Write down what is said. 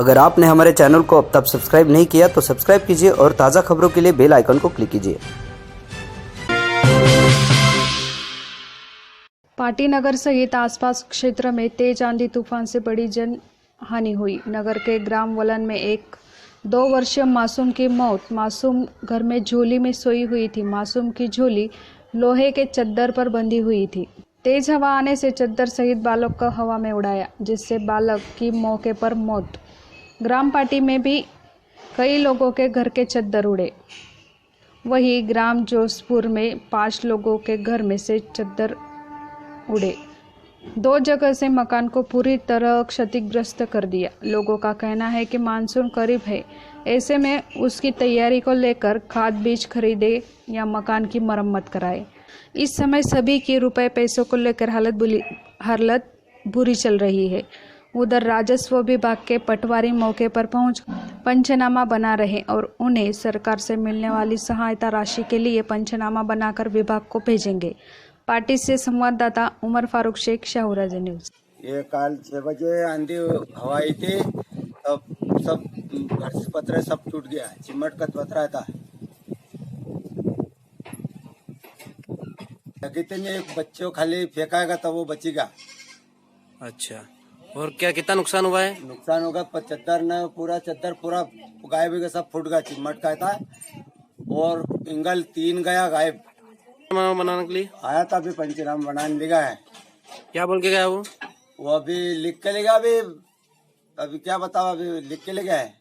अगर आपने हमारे चैनल को अब तक सब्सक्राइब नहीं किया तो सब्सक्राइब कीजिए और ताज़ा खबरों के लिए बेल आइकन को क्लिक कीजिए। पाटी नगर सहित आसपास क्षेत्र में तेज आंधी तूफान से बड़ी जन हानि हुई। नगर के ग्राम वलन में एक 2 वर्षीय मासूम की मौत। मासूम घर में झोली में सोई हुई थी। मासूम की झोली लोहे के चद्दर पर बंधी हुई थी। तेज हवा आने से चद्दर सहित बालक को हवा में उड़ाया, जिससे बालक की मौके पर मौत। ग्राम पाटी में भी कई लोगों के घर के चद्दर उड़े। वहीं ग्राम जोसपुर में 5 लोगों के घर में से चद्दर उड़े। 2 जगह से मकान को पूरी तरह क्षतिग्रस्त कर दिया। लोगों का कहना है कि मानसून करीब है, ऐसे में उसकी तैयारी को लेकर खाद बीज खरीदे या मकान की मरम्मत कराए। इस समय सभी की रुपए पैसों को लेकर हालत बुरी चल रही है। उधर राजस्व विभाग के पटवारी मौके पर पहुंच पंचनामा बना रहे और उन्हें सरकार से मिलने वाली सहायता राशि के लिए पंचनामा बनाकर विभाग को भेजेंगे। पार्टी से संवाददाता उमर फारूक शेख, शाहूराज न्यूज। ये कल 6 बजे आंधी हवा आई थी, तब सब घर से पत्रे सब टूट गया। चिमट का पतरा था, कितने बच्चों खाली फेंकाएगा तब वो बचेगा। अच्छा, और क्या कितना नुकसान हुआ है? नुकसान होगा 75 न पूरा चद्दर पूरा गायब गया, सब फूट गया। चिमट का था और इंगल 3 गया गायब। बनाने के लिए आया था, अभी पंचनामा बनाने लगा है। क्या बोल के गया वो? वो अभी लिख के लेगा। अभी क्या बताओ, अभी लिख के ले गया है।